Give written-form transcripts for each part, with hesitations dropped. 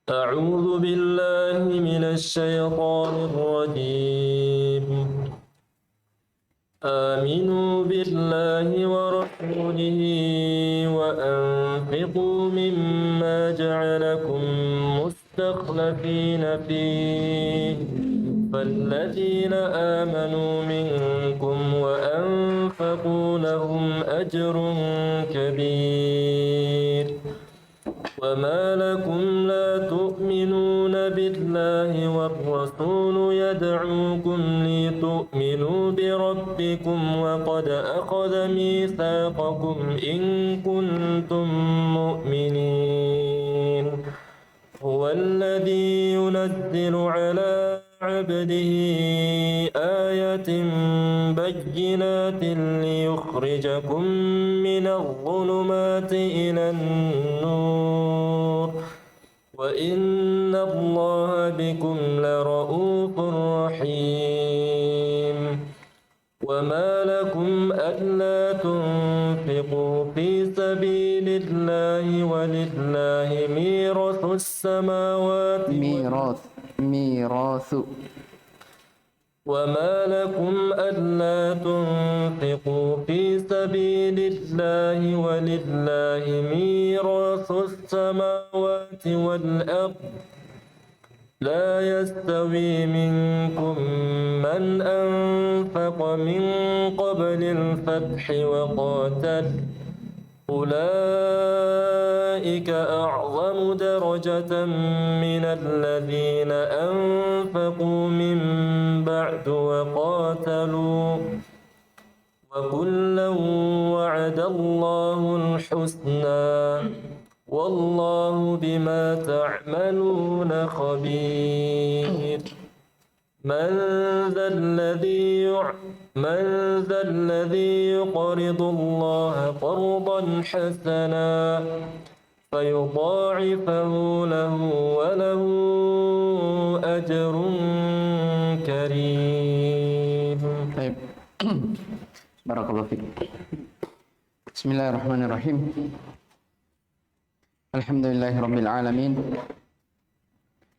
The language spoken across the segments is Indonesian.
أعوذ بالله من الشيطان الرجيم. آمنوا بالله ورسوله وأنفقوا مما جعلكم مستخلفين فيه، فالذين آمنوا منكم وأنفقوا لهم أجر كبير. وما لكم لا تؤمنون بالله والرسول يدعوكم لتؤمنوا بربكم وقد أخذ ميثاقكم إن كنتم مؤمنين. هو الذي ينزل على عبده آيات بينات ليخرجكم من الظلمات إلى النور، وإن الله بكم لرؤوف رحيم. وما لكم ألا تنفقوا في سبيل الله ولله ميراث السماوات ميراث. وما لكم ألا تنفقوا في سبيل الله ولله ميراث السماوات والأرض، لا يستوي منكم من أنفق من قبل الفتح وقاتل، أولئك أعظم درجة من الذين أنفقوا من بعد وقاتلوا، وكلا وعد الله الحسنى، والله بما تعملون خبير. من ذا الذي يقرض الله قرضا حسنا فيضاعفه له وله أجر كريم. طيب. Barakallahu fiik. Bismillahirrahmanirrahim. Alhamdulillahirabbil alamin.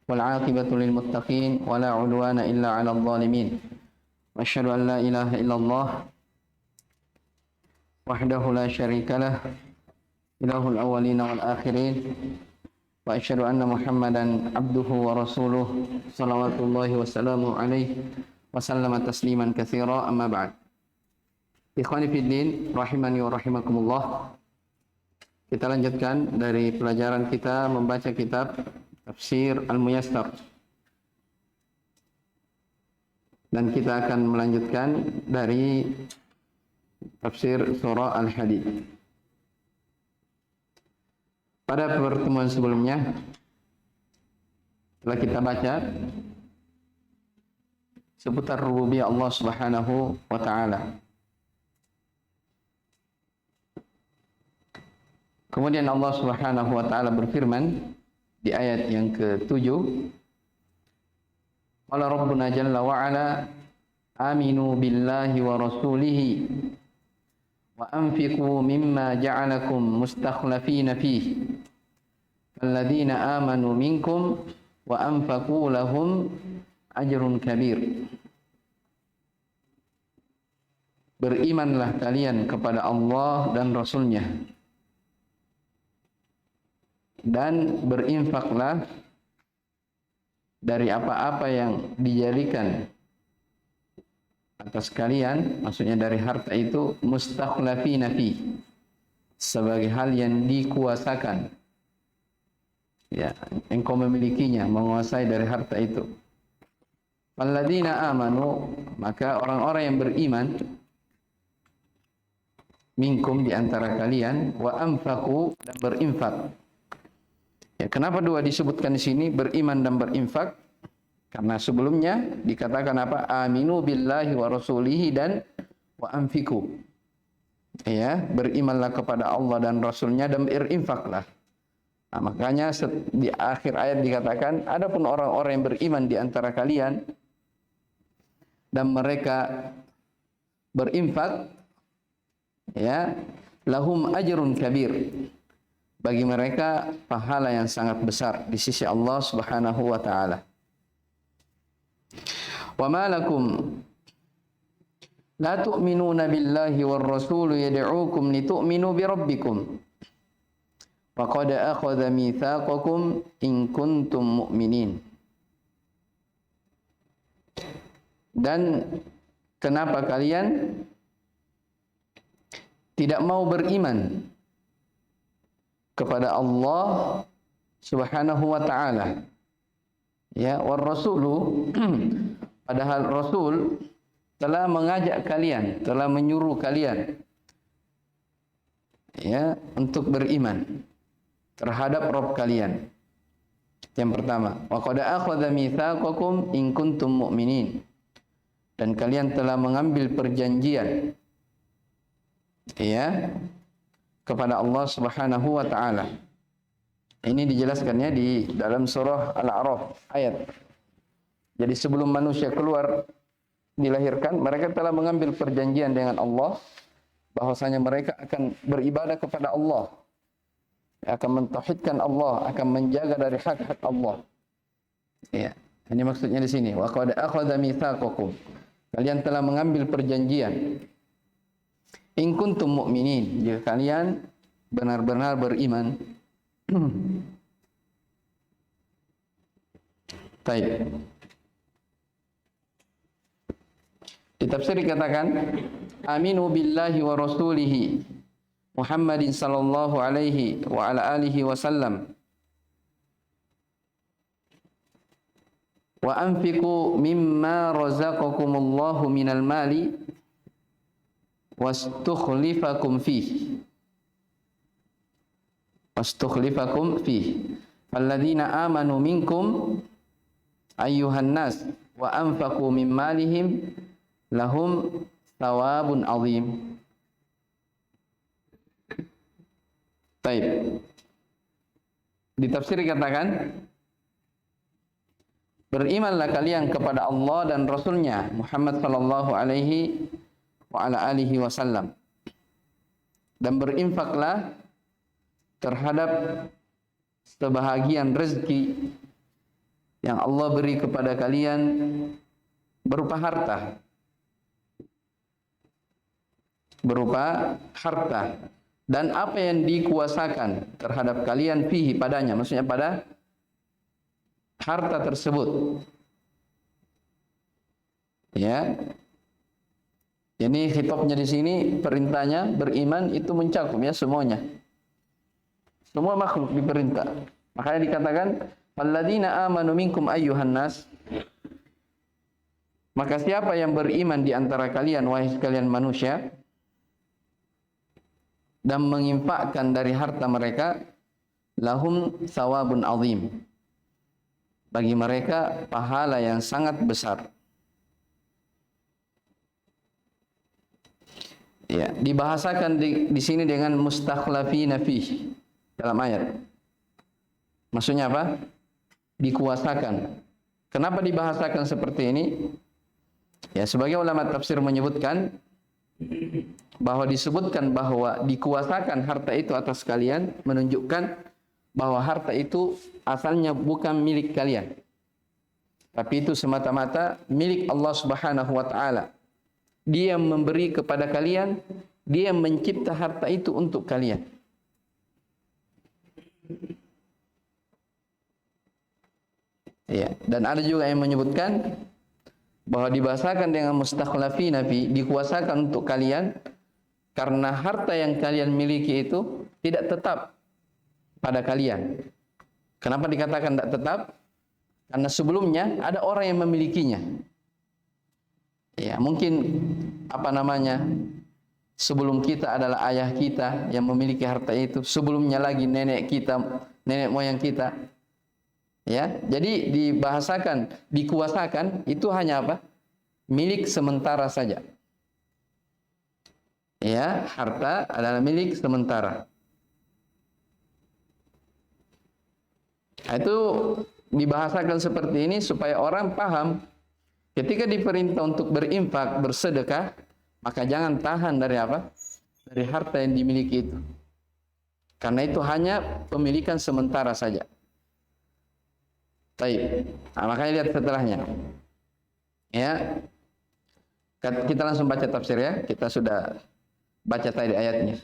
Wal 'aqibatu lil muttaqin wa la 'udwana illa 'alal zalimin. Wa asyhadu an la ilaha illallah wahdahu la syarikalah ilahul awwalin wal akhirin. Wa asyhadu anna Muhammadan abduhu wa rasuluh salawatullahi wa salamuhu alaihi wa sallama tasliman katsira, amma ba'd. Ikhwani fiddin rahimani wa rahimakumullah. Kita lanjutkan dari pelajaran kita membaca kitab Tafsir Al-Muyassar. Dan kita akan melanjutkan dari tafsir surah Al-Hadid. Pada pertemuan sebelumnya telah kita baca seputar rububiyah Allah Subhanahu wa taala. Kemudian Allah Subhanahu wa taala berfirman di ayat yang ke-7, qala rabbuna jalla wa ala aminu billahi wa rasulihi wa anfiqu mimma ja'alakum mustakhlafina fihi falladzina amanu minkum wa anfaqu lahum ajrun kabir. Berimanlah kalian kepada Allah dan Rasulnya, dan berinfaklah dari apa-apa yang dijadikan atas kalian, maksudnya dari harta itu, mustakhlafina fi, sebagai hal yang dikuasakan, ya, engkau memilikinya, menguasai dari harta itu. Alladzina amanu, maka orang-orang yang beriman, minkum, di antara kalian, wa anfaqu, dan berinfak. Ya, kenapa dua disebutkan di sini, beriman dan berinfak? Karena sebelumnya dikatakan apa? Aminu billahi wa rasulihi dan wa anfiku. Ya, berimanlah kepada Allah dan Rasulnya dan berinfaklah. Nah, makanya di akhir ayat dikatakan, adapun orang-orang yang beriman di antara kalian dan mereka berinfak, ya, lahum ajrun kabir, bagi mereka pahala yang sangat besar di sisi Allah Subhanahu wa taala. Wa ma lakum la tu'minuna billahi war rasul yad'uukum litu'minu bi rabbikum wa qad akhadha mitsaqakum in kuntum mu'minin. Dan kenapa kalian tidak mau beriman kepada Allah Subhanahu wa taala? Ya, war rasulu padahal Rasul telah mengajak kalian, telah menyuruh kalian ya untuk beriman terhadap Rabb kalian. Yang pertama, wa qad akhadha mitsaqakum in kuntum mu'minin. Dan kalian telah mengambil perjanjian ya kepada Allah Subhanahu wa taala. Ini dijelaskannya di dalam surah Al-A'raf ayat. Jadi sebelum manusia keluar dilahirkan, mereka telah mengambil perjanjian dengan Allah bahwasanya mereka akan beribadah kepada Allah, akan mentauhidkan Allah, akan menjaga dari hak-hak Allah. Ya, ini maksudnya di sini. Wa qad akhadha mitsaqakum. Kalian telah mengambil perjanjian. In kuntum mu'minin, jika kalian benar-benar beriman. Baik. Di tafsir dikatakan, aminu billahi wa rasulihi Muhammadin sallallahu alaihi wa ala alihi wasallam wa anfiqu mimma razaqakumullahu minal mali wastukhlifakum fihi falladzina amanu minkum ayyuhan nas wa anfaqu min malihim lahum thawabun azim. Baik. Di tafsir dikatakan, berimanlah kalian kepada Allah dan Rasulnya Muhammad sallallahu alaihi wa ala alihi wasallam, dan berinfaklah terhadap sebahagian rezeki yang Allah beri kepada kalian berupa harta. Dan apa yang dikuasakan terhadap kalian fihi padanya, maksudnya pada harta tersebut. Ya. Ini khitabnya di sini, perintahnya beriman itu mencakup ya semuanya. Semua makhluk diperintah. Makanya dikatakan alladzina amanu minkum ayyuhan nas. Maka siapa yang beriman di antara kalian wahai sekalian manusia dan menginfakkan dari harta mereka, lahum thawabun azim. Bagi mereka pahala yang sangat besar. Ya, dibahasakan di sini dengan mustakhlafina fih dalam ayat. Maksudnya apa? Dikuasakan. Kenapa dibahasakan seperti ini? Ya, sebagai ulama tafsir menyebutkan bahwa disebutkan bahwa dikuasakan harta itu atas kalian menunjukkan bahwa harta itu asalnya bukan milik kalian, tapi itu semata-mata milik Allah Subhanahu wa taala. Dia memberi kepada kalian, dia mencipta harta itu untuk kalian. Ya, dan ada juga yang menyebutkan bahwa dibahasakan dengan mustakhlafina fi, dikuasakan untuk kalian karena harta yang kalian miliki itu tidak tetap pada kalian. Kenapa dikatakan tidak tetap? Karena sebelumnya ada orang yang memilikinya. Ya, mungkin sebelum kita adalah ayah kita yang memiliki harta itu, sebelumnya lagi nenek kita, nenek moyang kita. Ya, jadi dibahasakan, dikuasakan itu hanya apa? Milik sementara saja. Ya, harta adalah milik sementara. Itu dibahasakan seperti ini supaya orang paham ketika diperintah untuk berinfak, bersedekah, maka jangan tahan dari apa? Dari harta yang dimiliki itu. Karena itu hanya pemilikan sementara saja. Baik. Nah, makanya lihat setelahnya. Ya. Kita langsung baca tafsir ya. Kita sudah baca tadi ayatnya.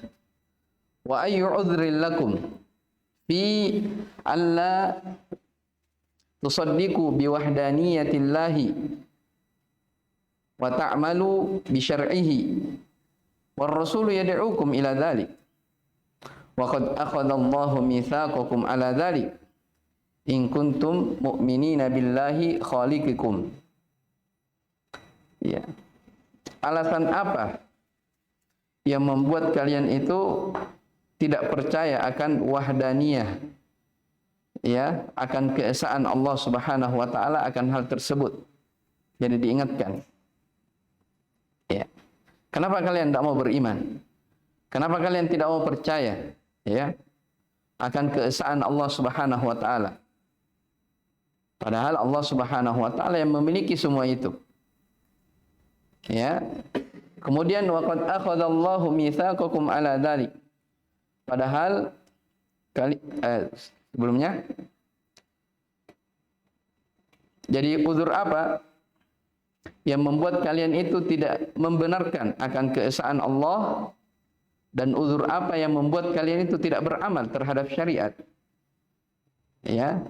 Wa ayyu udhril lakum fi alla tusaddiqu bi wahdaniyatillahi wa ta'malu bi syar'ihi war rasul yad'ukum ila dzalik wa qad akhadha Allahu mitsaqakum ala dzalik in kuntum mu'minina billahi khaliqikum. Ya. Alasan apa yang membuat kalian itu tidak percaya akan wahdaniyah, ya, akan keesaan Allah Subhanahu wa taala, akan hal tersebut? Jadi diingatkan. Ya. Kenapa kalian tidak mau beriman? Kenapa kalian tidak mau percaya, ya, akan keesaan Allah Subhanahu wa taala? Padahal Allah Subhanahu wa taala yang memiliki semua itu. Ya. Kemudian waqad akhadallahu mitsaqakum ala dzalik. Padahal sebelumnya, jadi uzur apa yang membuat kalian itu tidak membenarkan akan keesaan Allah, dan uzur apa yang membuat kalian itu tidak beramal terhadap syariat? Ya.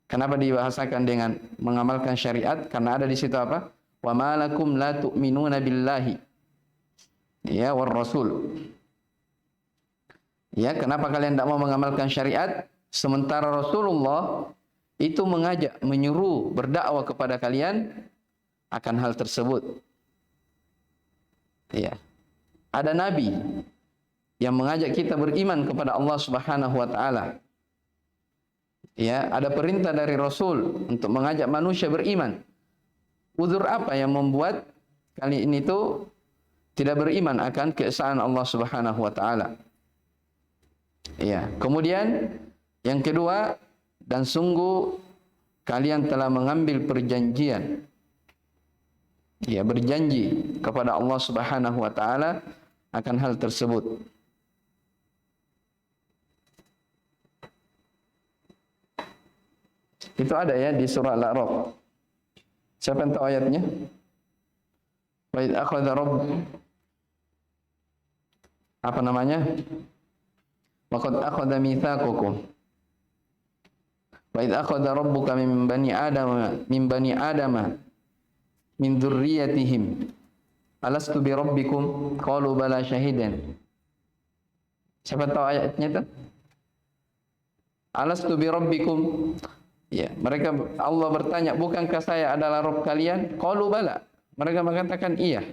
Kenapa dibahasakan dengan mengamalkan syariat? Karena ada di situ apa? Wa ma lakum la tu'minuna billahi, ya, war rasul. Ya, kenapa kalian tidak mau mengamalkan syariat sementara Rasulullah itu mengajak, menyuruh, berdakwah kepada kalian akan hal tersebut? Ya. Ada nabi yang mengajak kita beriman kepada Allah Subhanahu wa taala. Ya, ada perintah dari Rasul untuk mengajak manusia beriman. Uzur apa yang membuat kalian itu tidak beriman akan keesaan Allah Subhanahu wa taala? Ya, kemudian yang kedua, dan sungguh kalian telah mengambil perjanjian, ya, berjanji kepada Allah Subhanahu wa taala akan hal tersebut. Itu ada ya di surah Al-A'raf. Siapa yang tahu ayatnya? Wa idz akhadha rabb, apa namanya? Wa qad akhadha mitsaqakum. Wa idz akhadha rabbuka min bani adama min dzurriyyatihim alastu bi rabbikum qalu bala syahidan. Siapa tahu ayatnya itu? Alastu bi rabbikum. Ya, mereka, Allah bertanya, bukankah saya adalah Rabb kalian? Qalu bala. Mereka mengatakan iya.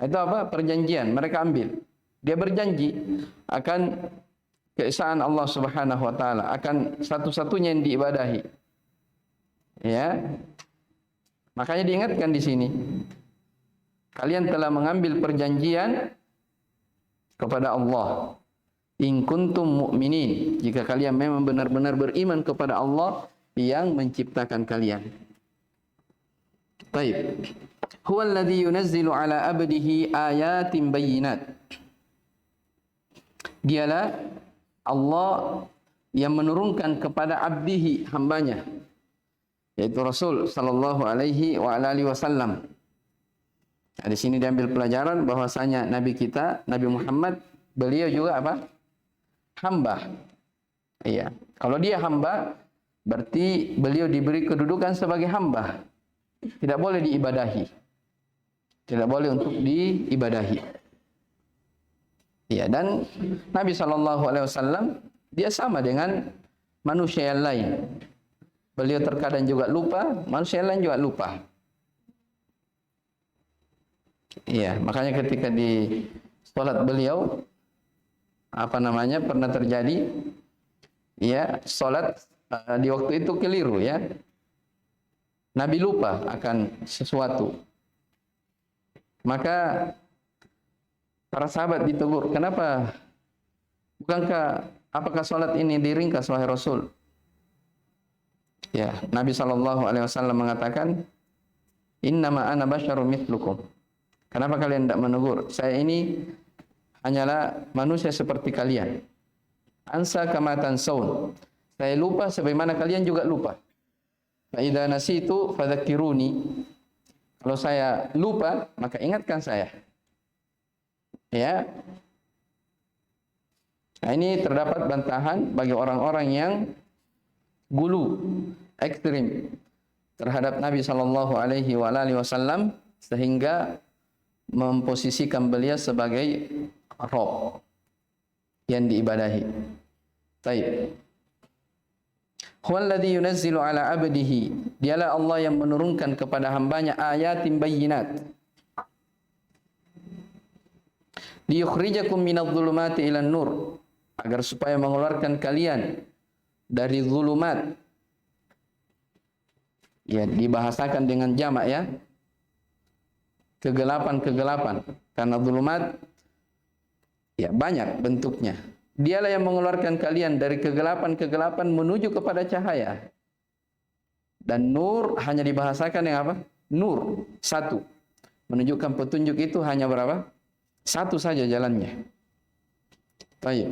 Itu apa? Perjanjian. Mereka ambil. Dia berjanji akan keesaan Allah Subhanahu wa taala, akan satu-satunya yang diibadahi. Ya. Makanya diingatkan di sini. Kalian telah mengambil perjanjian kepada Allah. In kuntum mu'minin. Jika kalian memang benar-benar beriman kepada Allah yang menciptakan kalian. Baik. Huwallazi yunazzilu ala abdihi ayatin bayyinat. Dialah Allah yang menurunkan kepada abdihi, hambanya, yaitu Rasul sallallahu alaihi wa alihi wasallam. Nah, di sini diambil pelajaran bahwasanya nabi kita, Nabi Muhammad, beliau juga apa? Hamba. Iya. Kalau dia hamba, berarti beliau diberi kedudukan sebagai hamba. Tidak boleh diibadahi. Tidak boleh untuk diibadahi. Ya, dan Nabi SAW dia sama dengan manusia yang lain. Beliau terkadang juga lupa, manusia yang lain juga lupa. Ya, makanya ketika di salat beliau, apa namanya, pernah terjadi, ya, salat di waktu itu keliru, ya. Nabi lupa akan sesuatu. Maka para sahabat ditegur, kenapa? Apakah salat ini diringkas wahai Rasul? Ya, Nabi SAW mengatakan, innama ana basyarum mithlukum. Kenapa kalian tidak menegur? Saya ini hanyalah manusia seperti kalian. Ansa kama tansaun. Saya lupa sebagaimana kalian juga lupa. Fa idza nasitu fadzakiruni. Kalau saya lupa, maka ingatkan saya. Ya. Nah, ini terdapat bantahan bagi orang-orang yang gulu, ekstrim terhadap Nabi sallallahu alaihi wasallam sehingga memposisikan beliau sebagai Rabb yang diibadahi. Baik. Huwallazi yunazzilu ala abdihi. Dialah Allah yang menurunkan kepada hambanya ayatin bayyinat. Liyukhrijakum minadh-dhulumati ilan nur. Agar supaya mengeluarkan kalian dari zulumat. Ya, dibahasakan dengan jamak ya. Kegelapan-kegelapan. Karena zulumat ya banyak bentuknya. Dialah yang mengeluarkan kalian dari kegelapan-kegelapan menuju kepada cahaya. Dan nur hanya dibahasakan yang apa? Nur, satu. Menunjukkan petunjuk itu hanya berapa? Satu saja jalannya. Baik.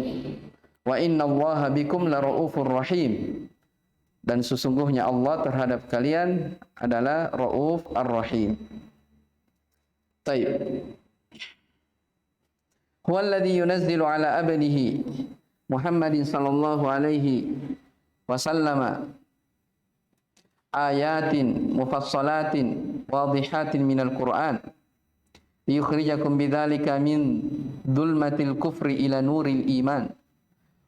Wa innallaha bikum laraufur rahim. Dan sesungguhnya Allah terhadap kalian adalah Rauf Ar-Rahim. Baik. Huwallazi yunazzilu ala abdihi Muhammadin sallallahu alaihi wasallam ayatin mufassalatin wadihatin minal Qur'an liyukhrijakum bidzalika min dhulmatil kufri ila nuril iman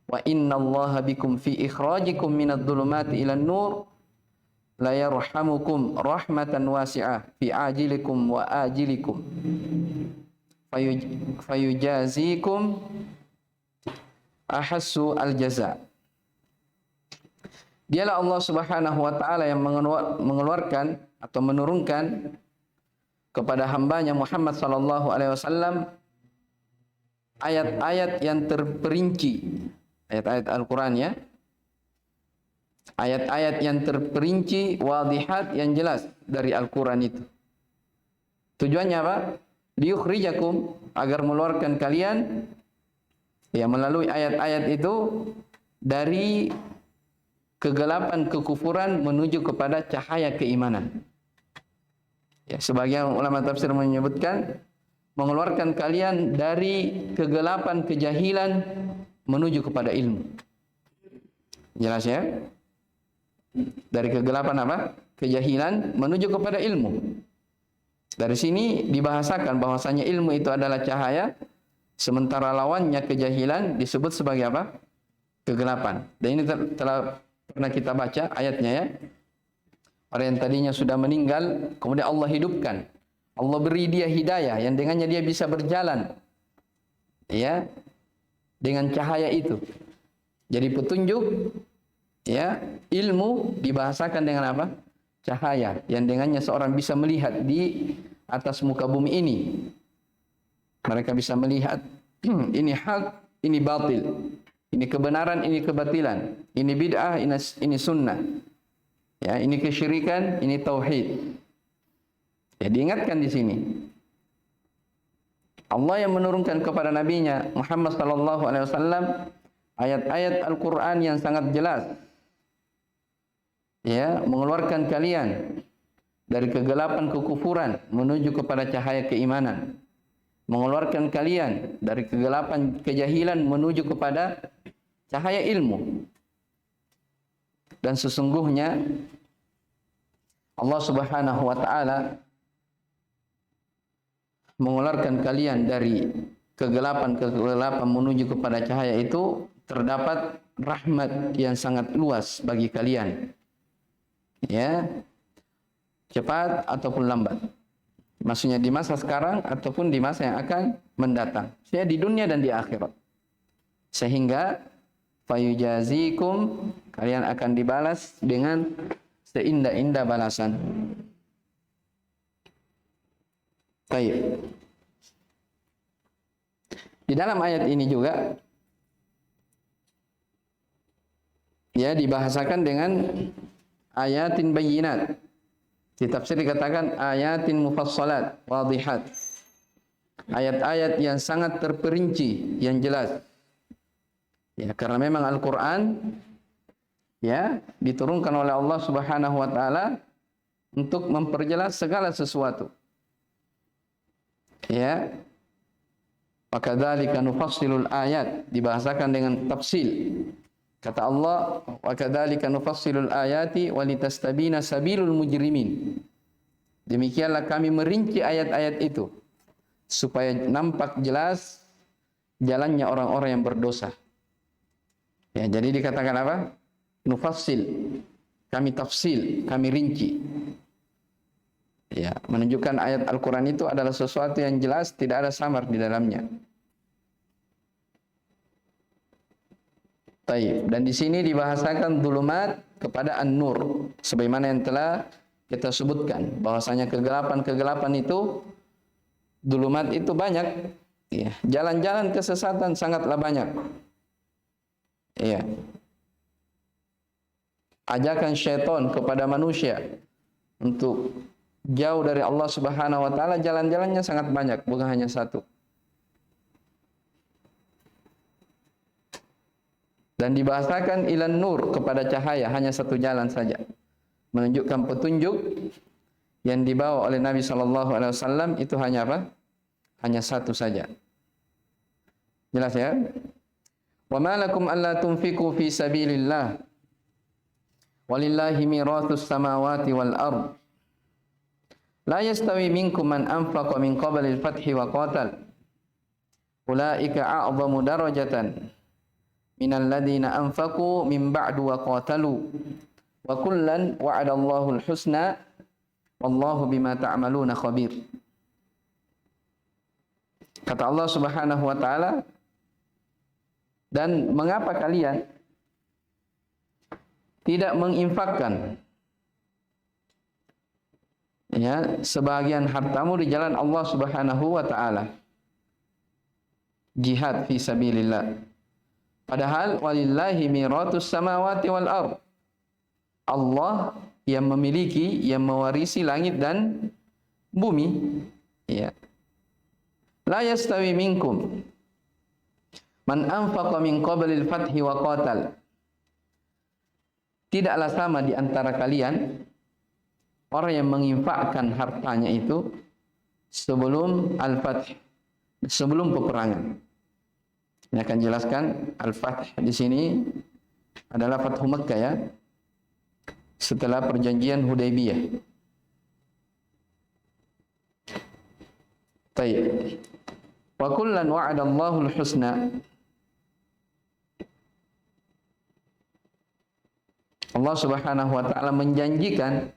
wa innallaha bikum fi ikhrajikum minadh dhulumati ilan nur la yarhamukum rahmatan wasi'ah fi ajilikum wa ajilikum fayujazikum ahassu al-jaza. Dialah Allah Subhanahu wa taala yang mengeluarkan atau menurunkan kepada hambanya Muhammad sallallahu alaihi wasallam ayat-ayat yang terperinci, ayat-ayat Al-Qur'an ya. Ayat-ayat yang terperinci, wadihat yang jelas dari Al-Qur'an itu. Tujuannya apa? Liyukhrijakum, agar mengeluarkan kalian ya melalui ayat-ayat itu dari kegelapan kekufuran menuju kepada cahaya keimanan. Ya, sebagian ulama tafsir menyebutkan mengeluarkan kalian dari kegelapan kejahilan menuju kepada ilmu. Jelas ya? Dari kegelapan apa? Kejahilan menuju kepada ilmu. Dari sini dibahasakan bahwasanya ilmu itu adalah cahaya, sementara lawannya kejahilan disebut sebagai apa? Kegelapan. Dan ini telah pernah kita baca ayatnya ya. Orang yang tadinya sudah meninggal, kemudian Allah hidupkan. Allah beri dia hidayah yang dengannya dia bisa berjalan. Ya. Dengan cahaya itu. Jadi petunjuk ya, ilmu dibahasakan dengan apa? Cahaya yang dengannya seorang bisa melihat di atas muka bumi ini. Mereka bisa melihat ini hak, ini batil. Ini kebenaran, ini kebatilan. Ini bid'ah, ini sunnah. Ya, ini kesyirikan, ini tauhid. Ya, diingatkan di sini. Allah yang menurunkan kepada nabinya Muhammad sallallahu alaihi wasallam ayat-ayat Al-Qur'an yang sangat jelas. Ya, mengeluarkan kalian dari kegelapan kekufuran menuju kepada cahaya keimanan. Mengeluarkan kalian dari kegelapan kejahilan menuju kepada cahaya ilmu. Dan sesungguhnya Allah Subhanahu wa taala mengeluarkan kalian dari kegelapan menuju kepada cahaya itu terdapat rahmat yang sangat luas bagi kalian. Ya, cepat ataupun lambat. Maksudnya di masa sekarang ataupun di masa yang akan mendatang. Saya di dunia dan di akhirat. Sehingga fayujazikum, kalian akan dibalas dengan seindah-indah balasan. Baik. Di dalam ayat ini juga ya dibahasakan dengan ayatin bayyinat. Di tafsir dikatakan ayatin mufassalat, wadihat. Ayat-ayat yang sangat terperinci, yang jelas. Ya, karena memang Al-Qur'an ya diturunkan oleh Allah Subhanahu wa taala untuk memperjelas segala sesuatu. Ya. Maka dzalika nufassilul ayat, dibahasakan dengan tafsil. Kata Allah, wa kadzalika nufassilul ayati walitastabina sabilul mujrimin. Demikianlah kami merinci ayat-ayat itu supaya nampak jelas jalannya orang-orang yang berdosa. Ya, jadi dikatakan apa? Nufassil. Kami tafsil, kami rinci. Ya, menunjukkan ayat Al-Qur'an itu adalah sesuatu yang jelas, tidak ada samar di dalamnya. Taib. Dan di sini dibahasakan dzulumat kepada an-nur, sebagaimana yang telah kita sebutkan bahwasanya kegelapan-kegelapan itu, dzulumat itu banyak. Ya, jalan-jalan kesesatan sangatlah banyak. Ya. Ajakan syaitan kepada manusia untuk jauh dari Allah Subhanahu wa taala, jalan-jalannya sangat banyak, bukan hanya satu. Dan dibahasakan ilan nur, kepada cahaya, hanya satu jalan saja. Menunjukkan petunjuk yang dibawa oleh Nabi sallallahu alaihi wasallam itu hanya apa? Hanya satu saja. Jelas ya? Wa ma lakum alla tunfiqu fi sabilillah walillahi mirathus samawati wal ardh. La yastawi minkum man anfaqa min qabli al-fathi wa qatal. Ulaika a'zamu darajatan minal ladzina anfaqu min ba'du wa qatalu. Wa kullan wa'ada Allahul husna wallahu bima ta'maluna khabir. Kata Allah Subhanahu wa taala, dan mengapa kalian tidak menginfakkan ya sebagian hartamu di jalan Allah Subhanahu wa taala, jihad fi sabilillah, padahal walillahi miratus samawati wal ardh, Allah yang memiliki, yang mewarisi langit dan bumi. Ya. La yastawi minkum man anfaqa min qablil fathi wa qatal. Tidaklah sama di antara kalian orang yang menginfakkan hartanya itu sebelum al-fath, sebelum peperangan. Ini akan jelaskan al-fath di sini adalah Fathu Makkah ya, setelah perjanjian Hudaybiyah. Baik. Wa kullan wa'ada Allahul husna. Allah Subhanahu wa taala menjanjikan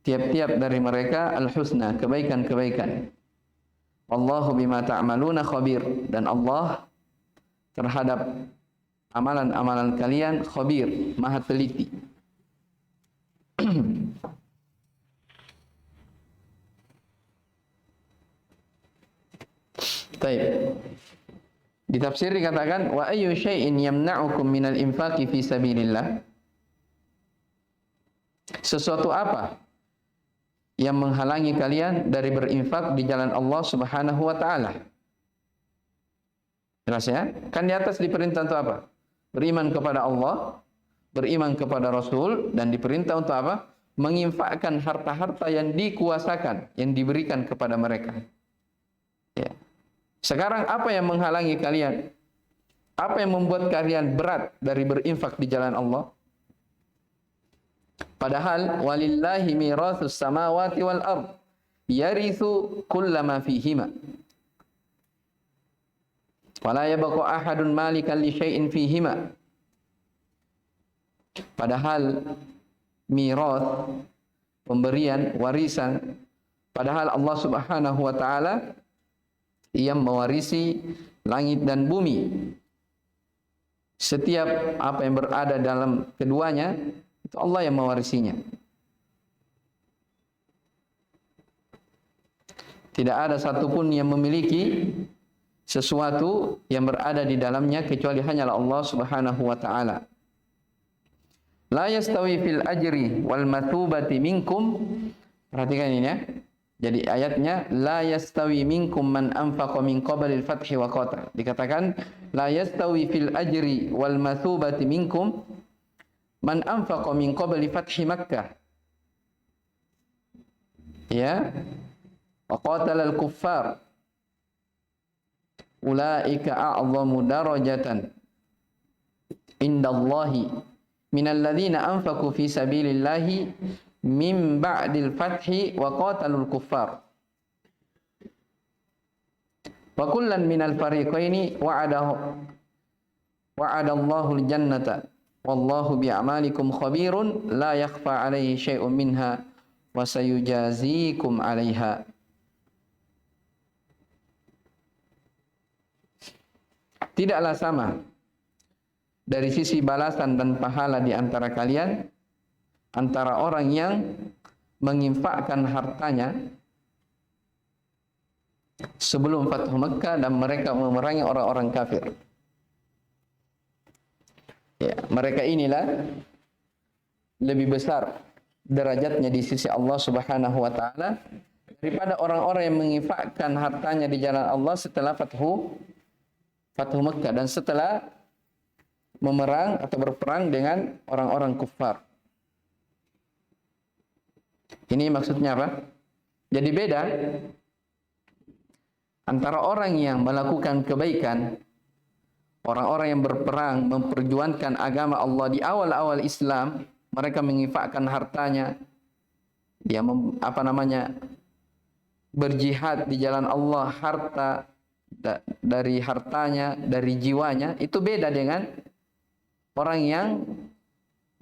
tiap-tiap dari mereka al-husna, kebaikan-kebaikan. Wallahu bima ta'maluna khabir, dan Allah terhadap amalan-amalan kalian khabir, maha teliti. Baik. Di tafsir dikatakan wa ayyu syai'in yamna'ukum minal infaqi fi sabilillah. Sesuatu apa yang menghalangi kalian dari berinfak di jalan Allah Subhanahu wa taala? Jelas ya? Kan di atas diperintah untuk apa? Beriman kepada Allah, beriman kepada Rasul, dan diperintah untuk apa? Menginfakkan harta-harta yang dikuasakan, yang diberikan kepada mereka. Ya. Sekarang apa yang menghalangi kalian? Apa yang membuat kalian berat dari berinfak di jalan Allah? Padahal walillahi mirathus samawati wal ardh yarithu kullama fihima. Wala yabqa ahadun malikan li syai'in fihima. Padahal mirath, pemberian, warisan, padahal Allah Subhanahu wa taala yang mewarisi langit dan bumi. Setiap apa yang berada dalam keduanya itu Allah yang mewarisinya. Tidak ada satupun yang memiliki sesuatu yang berada di dalamnya kecuali hanyalah Allah Subhanahu wa taala. La yastawi fil ajri wal mathubati minkum. Perhatikan ini ya. Jadi ayatnya la yastawi minkum man anfaqa min qablil fathi wa qatal. Dikatakan la yastawi fil ajri wal mathubati minkum man anfaqa min qabli fathi Makkah. Ya. Wa qatala al kuffar. Ulaika a'zamu darajatan indallahi minal ladzina anfaqu fi sabilillahi min ba'dil fathi wa qatalul kuffar. Wa kullan minal fariqaini wa'adallahu al-jannata wallahu bi'amalikum khabirun la yakhfa 'alaihi syai'un minha wa sayujazikum 'alaiha. Tidaklah sama dari sisi balasan dan pahala di antara kalian antara orang yang menginfakkan hartanya sebelum Fathu Makkah dan mereka memerangi orang-orang kafir. Ya, mereka inilah lebih besar derajatnya di sisi Allah Subhanahu wa taala daripada orang-orang yang menginfakkan hartanya di jalan Allah setelah Fathu Makkah dan setelah memerang atau berperang dengan orang-orang kufar. Ini maksudnya apa? Jadi beda antara orang yang melakukan kebaikan, orang-orang yang berperang, memperjuangkan agama Allah di awal-awal Islam, mereka menginfakkan hartanya, dia berjihad di jalan Allah, harta dari hartanya, dari jiwanya, itu beda dengan orang yang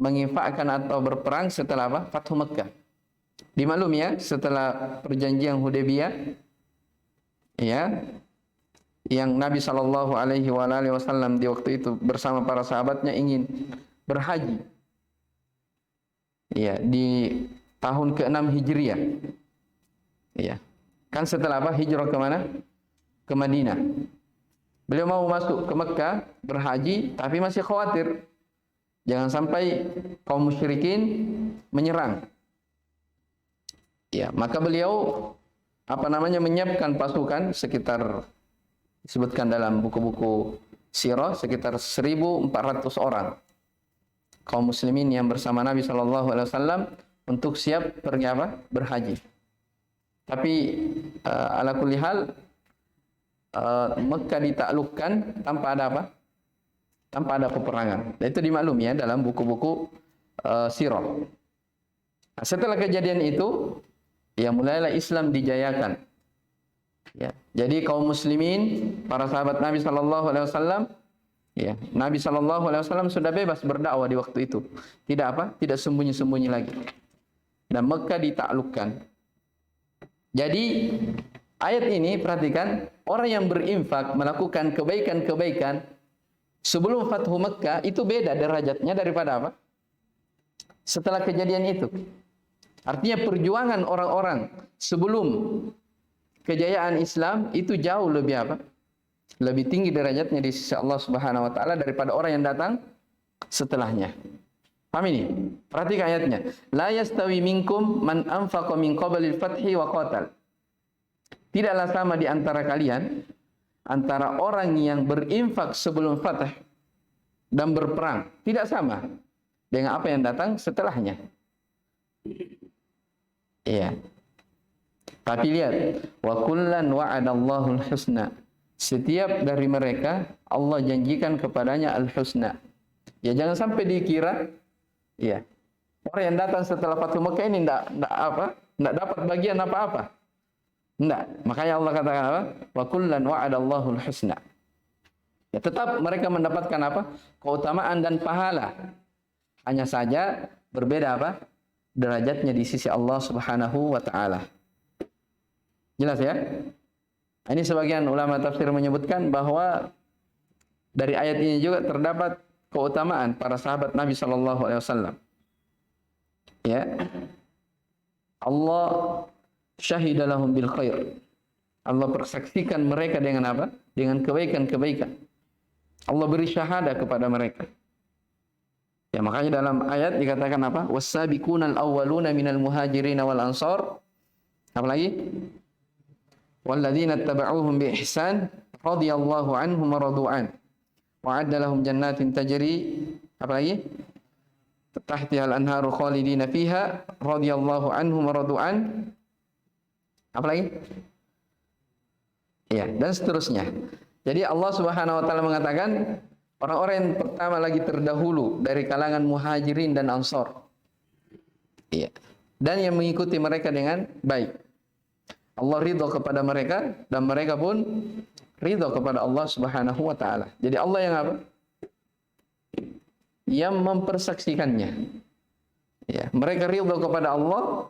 menginfakkan atau berperang setelah apa? Fathu Makkah. Dimaklum ya, setelah perjanjian Hudaybiyah, ya, yang Nabi Shallallahu Alaihi Wasallam di waktu itu bersama para sahabatnya ingin berhaji, ya, di tahun ke-6 Hijriah, ya, kan setelah apa? Hijrah kemana? Ke Madinah. Beliau mau masuk ke Mekah berhaji, tapi masih khawatir jangan sampai kaum musyrikin menyerang. Ya, maka beliau menyiapkan pasukan sekitar disebutkan dalam buku-buku sirah sekitar 1.400 orang kaum muslimin yang bersama Nabi Shallallahu Alaihi Wasallam untuk siap pergi berhaji. Tapi ala kulli hal Mekah ditaklukkan tanpa ada apa? Tanpa ada peperangan. Dan itu dimaklumi ya dalam buku-buku sirah. Nah, setelah kejadian itu, ya mulailah Islam dijayakan. Ya, jadi kaum muslimin, para sahabat Nabi Shallallahu Alaihi Wasallam, ya, Nabi Shallallahu Alaihi Wasallam sudah bebas berdakwah di waktu itu, tidak sembunyi-sembunyi lagi. Dan Mekah ditaklukkan. Jadi ayat ini perhatikan, orang yang berinfak melakukan kebaikan-kebaikan sebelum Fathu Mekah itu beda derajatnya daripada apa? Setelah kejadian itu. Artinya perjuangan orang-orang sebelum kejayaan Islam itu jauh lebih apa? Lebih tinggi derajatnya di sisi Allah Subhanahu wa taala daripada orang yang datang setelahnya. Paham ini? Perhatikan ayatnya. La yastawi minkum man anfaqa min qablil fathi wa qatal. Tidaklah sama di antara kalian antara orang yang berinfak sebelum Fatah dan berperang, tidak sama dengan apa yang datang setelahnya. Iya. Tapi lihat, wa kullan wa'adallahu al-husna. Setiap dari mereka Allah janjikan kepadanya al-husna. Ya jangan sampai dikira ya, orang yang datang setelah Fathu Makkah ini enggak dapat bagian apa-apa. Enggak. Makanya Allah katakan apa? Wa kullan wa'adallahu al-husna. Ya, tetap mereka mendapatkan apa? Keutamaan dan pahala. Hanya saja berbeda apa? Derajatnya di sisi Allah Subhanahu wa taala. Jelas ya? Ini sebagian ulama tafsir menyebutkan bahwa dari ayat ini juga terdapat keutamaan para sahabat Nabi Shallallahu Alaihi Wasallam. Ya, Allah syahida lahum bil khair. Allah persaksikan mereka dengan apa? Dengan kebaikan-kebaikan. Allah beri syahadah kepada mereka. Ya, makanya dalam ayat dikatakan apa? Was-sabiqunal awwaluna minal muhajirin wal ansar Apalagi? Walladzina ittaba'uuhum bi ihsan radhiyallahu anhum wa radu an wa 'adda lahum jannatin tajri, apalagi? Tahtihal anharu khalidina fiha radhiyallahu anhum wa radu an, apalagi? Ya, dan seterusnya. Jadi Allah Subhanahu wa taala mengatakan orang-orang yang pertama lagi terdahulu dari kalangan Muhajirin dan Ansor. Iya. Dan yang mengikuti mereka dengan baik. Allah ridha kepada mereka dan mereka pun ridha kepada Allah Subhanahu wa taala. Jadi Allah yang apa? Yang mempersaksikannya. Ya, mereka ridha kepada Allah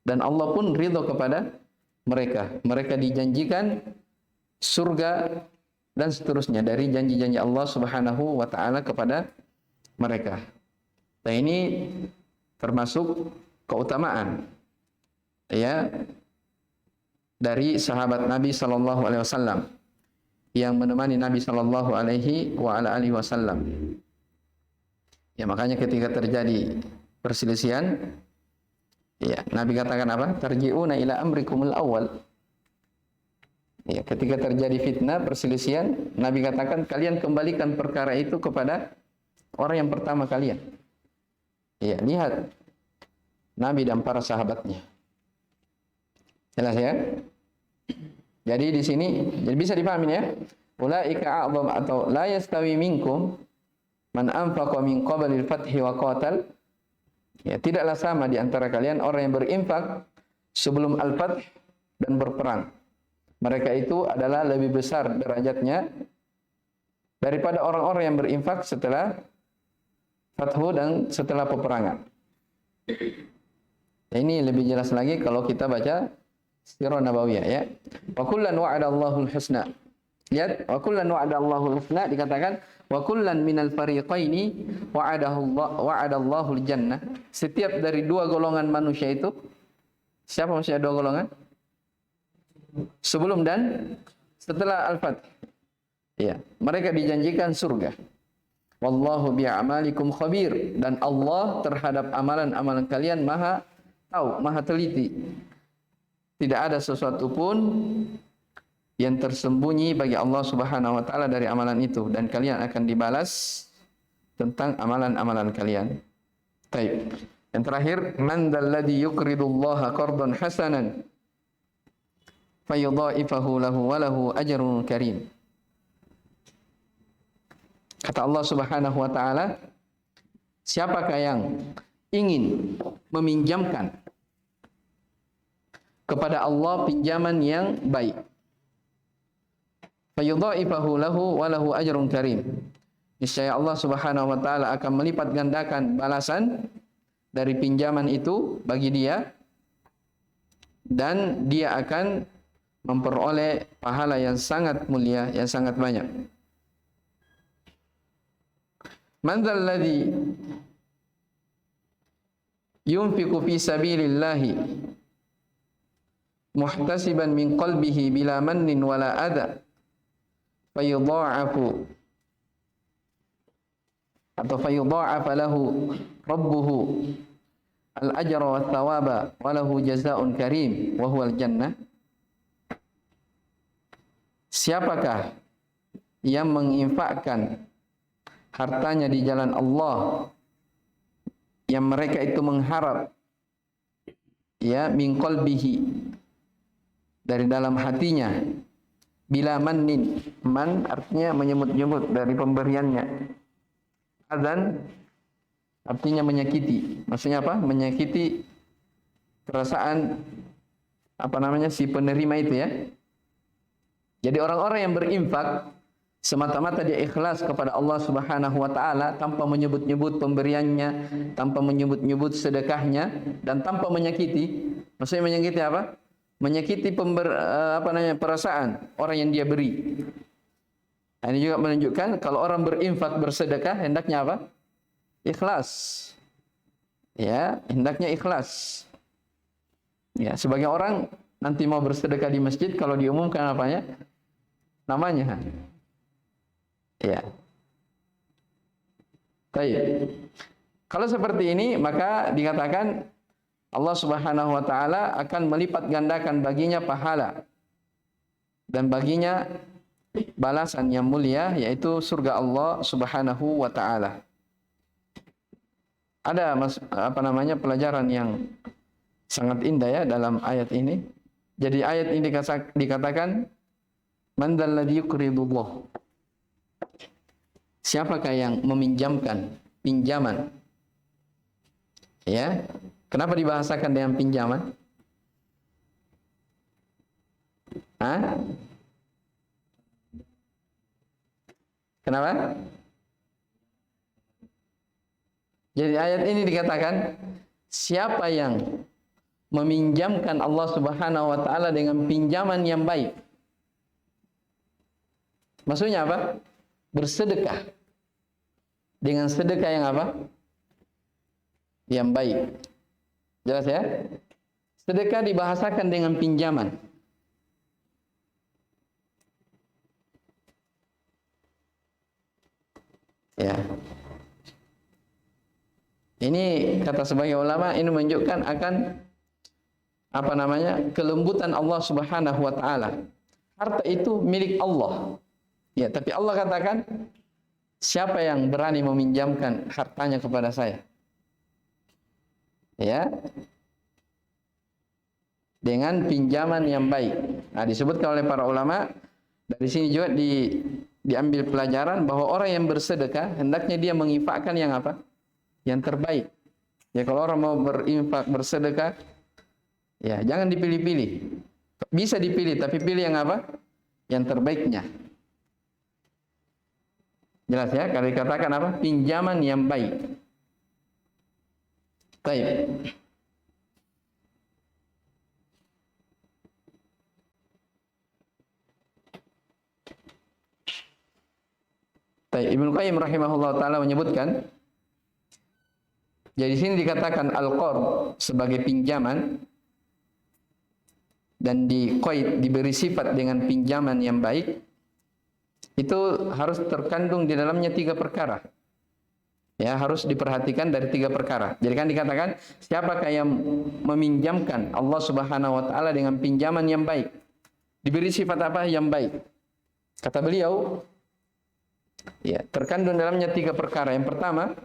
dan Allah pun ridha kepada mereka. Mereka dijanjikan surga dan seterusnya dari janji-janji Allah Subhanahu wa taala kepada mereka. Nah, ini termasuk keutamaan ya dari sahabat Nabi sallallahu alaihi wasallam yang menemani Nabi sallallahu alaihi wasallam. Ya, makanya ketika terjadi perselisihan, ya, Nabi katakan apa? Tarji'una ila amrikumul awal. Ya, ketika terjadi fitnah, perselisihan, Nabi katakan kalian kembalikan perkara itu kepada orang yang pertama kalian. Ya, lihat Nabi dan para sahabatnya. Jelas ya? Jadi di sini jadi bisa dipahami ya. Ulaika a'dham atau la yastawi minkum man anfaqa min qablil fathi wa qatal. Ya, tidaklah sama di antara kalian orang yang berinfak sebelum al-fath dan berperang. Mereka itu adalah lebih besar derajatnya daripada orang-orang yang berinfak setelah fathu dan setelah peperangan. Nah, ini lebih jelas lagi kalau kita baca Sirah Nabawiyah ya. Wa kullan wa'adallahu al-husna. Lihat, wa kullan wa'adallahu al-husna dikatakan wa kullan minal fariqaini wa'adallahu al-jannah. Setiap dari dua golongan manusia itu, siapa manusia dua golongan? Sebelum dan setelah al-fath. Ya, mereka dijanjikan surga. Wallahu bi'amalikum khabir, dan Allah terhadap amalan-amalan kalian maha tahu, maha teliti. Tidak ada sesuatu pun yang tersembunyi bagi Allah Subhanahu wa taala dari amalan itu, dan kalian akan dibalas tentang amalan-amalan kalian. Baik. Yang terakhir, man dzalladzi yuqridullaha qardan hasanan fayudha'ifahu lahu wa lahu ajrun karim. Kata Allah Subhanahu wa taala, siapakah yang ingin meminjamkan kepada Allah pinjaman yang baik, fayudha'ifahu lahu wa lahu ajrun karim, niscaya Allah Subhanahu wa taala akan melipat gandakan balasan dari pinjaman itu bagi dia, dan dia akan memperoleh pahala yang sangat mulia, yang sangat banyak. Man dzalladzi yunfiqu fi sabilillahi muhtasiban min qalbihi bila mannin wala adha fayudha'afu atau fayudha'afa lahu rabbuhu al-ajra wa thawaba wa lahu jazaa'un karim wa huwal jannah. Siapakah yang menginfakkan hartanya di jalan Allah yang mereka itu mengharap ya min qalbihi dari dalam hatinya, bila mannin, man artinya menyebut-nyebut dari pemberiannya, adzan artinya menyakiti. Maksudnya apa? Menyakiti perasaan apa namanya si penerima itu ya. Jadi orang-orang yang berinfak semata-mata dia ikhlas kepada Allah Subhanahu wa taala tanpa menyebut-nyebut pemberiannya, tanpa menyebut-nyebut sedekahnya, dan tanpa menyakiti. Maksudnya menyakiti apa? Menyakiti perasaan orang yang dia beri. Nah, ini juga menunjukkan kalau orang berinfak bersedekah hendaknya apa? Ikhlas. Ya, hendaknya ikhlas. Ya, sebagai orang nanti mau bersedekah di masjid kalau diumumkan apanya? Namanya. Ya. Baik. Kalau seperti ini maka dikatakan Allah Subhanahu wa taala akan melipat gandakan baginya pahala dan baginya balasan yang mulia, yaitu surga Allah Subhanahu wa taala. Ada pelajaran yang sangat indah ya dalam ayat ini. Jadi ayat ini dikatakan man dzalladzi yuqridullah. Siapakah yang meminjamkan pinjaman? Ya. Kenapa dibahasakan dengan pinjaman? Hah? Kenapa? Jadi ayat ini dikatakan siapa yang meminjamkan Allah Subhanahu wa taala dengan pinjaman yang baik. Maksudnya apa? Bersedekah. Dengan sedekah yang apa? Yang baik. Jelas ya? Sedekah dibahasakan dengan pinjaman. Ya. Ini kata sebagai ulama, ini menunjukkan akan kelembutan Allah Subhanahu wa taala. Harta itu milik Allah. Ya, tapi Allah katakan siapa yang berani meminjamkan hartanya kepada saya? Ya. Dengan pinjaman yang baik. Nah, disebutkan oleh para ulama, dari sini juga diambil pelajaran bahwa orang yang bersedekah hendaknya dia menginfakkan yang apa? Yang terbaik. Ya, kalau orang mau berinfak, bersedekah, ya jangan dipilih-pilih. Bisa dipilih, tapi pilih yang apa? Yang terbaiknya. Jelas ya? Kalau dikatakan apa? Pinjaman yang baik. Baik. Ibnu Qayyim rahimahullah ta'ala menyebutkan, jadi sini dikatakan al-qard sebagai pinjaman dan diberi sifat dengan pinjaman yang baik, itu harus terkandung di dalamnya 3 perkara. Ya, harus diperhatikan dari 3 perkara. Jadi kan dikatakan siapakah yang meminjamkan Allah Subhanahu wa taala dengan pinjaman yang baik? Diberi sifat apa yang baik? Kata beliau, ya, terkandung dalamnya 3 perkara. Yang pertama,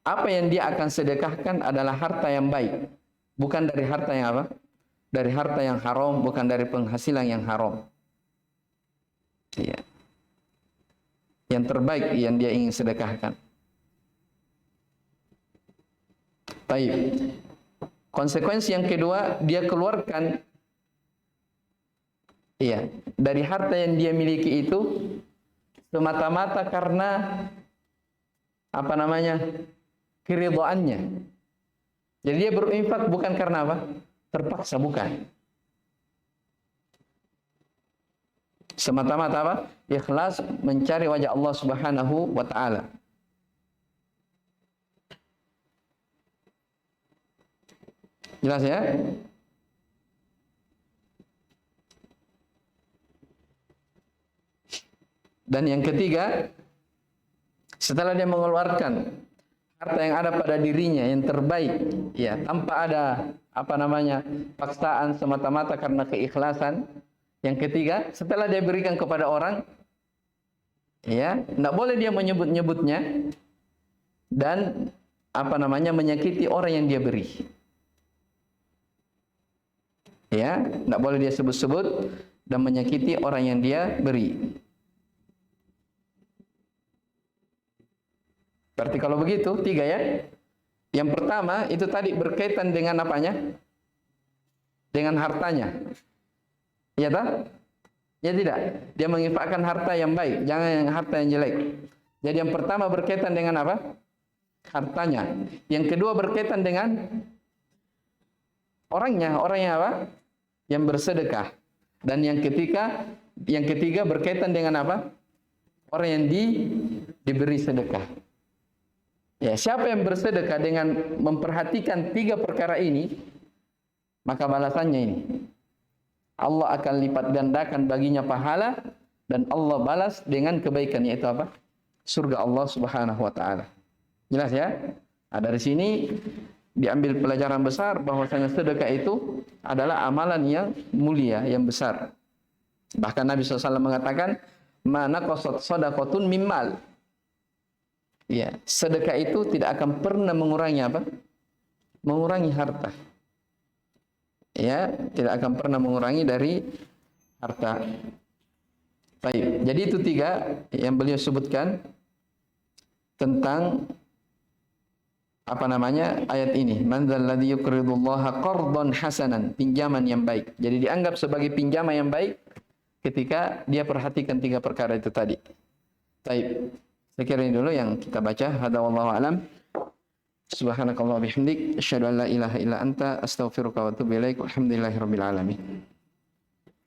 apa yang dia akan sedekahkan adalah harta yang baik, bukan dari harta yang apa? Dari harta yang haram, bukan dari penghasilan yang haram. Ya. Yang terbaik yang dia ingin sedekahkan. Baik. Konsekuensi yang kedua, dia keluarkan dari harta yang dia miliki itu semata-mata karena keridhaannya. Jadi dia berinfak bukan karena apa? Terpaksa, bukan. Semata-mata apa? Ikhlas mencari wajah Allah Subhanahu wa taala. Jelas ya? Dan yang ketiga, setelah dia mengeluarkan harta yang ada pada dirinya yang terbaik, ya, tanpa ada paksaan, semata-mata karena keikhlasan. Yang ketiga, setelah dia berikan kepada orang, ya, tidak boleh dia menyebut-nyebutnya dan menyakiti orang yang dia beri. Ya, tidak boleh dia sebut-sebut dan menyakiti orang yang dia beri. Berarti kalau begitu 3 ya. Yang pertama itu tadi berkaitan dengan apanya? Dengan hartanya. Ya tak? Ya tidak. Dia menginfakkan harta yang baik, jangan harta yang jelek. Jadi yang pertama berkaitan dengan apa? Hartanya. Yang kedua berkaitan dengan orangnya, apa? Yang bersedekah. Dan yang ketiga berkaitan dengan apa? Orang yang diberi sedekah. Ya, siapa yang bersedekah dengan memperhatikan 3 perkara ini, maka balasannya ini. Allah akan lipat gandakan baginya pahala dan Allah balas dengan kebaikan, yaitu apa? Surga Allah Subhanahu wa taala. Jelas ya? Nah, dari sini diambil pelajaran besar bahwasanya sedekah itu adalah amalan yang mulia, yang besar. Bahkan Nabi SAW mengatakan, "Mana qasat sadaqatun mimmal." Ya, sedekah itu tidak akan pernah mengurangi apa? Mengurangi harta. Ya, tidak akan pernah mengurangi dari harta. Baik. Jadi itu 3 yang beliau sebutkan tentang ayat ini. Man dzalladzi yuqridullaha qardan hasanan, pinjaman yang baik. Jadi dianggap sebagai pinjaman yang baik ketika dia perhatikan 3 perkara itu tadi. Baik. Saya kira ini dulu yang kita baca. Hada wallahu alam. Subhanakallah bihamdik asyhadu an la ilaha illa anta astaghfiruka wa atubu ilaik. Alhamdulillahirabbil alamin.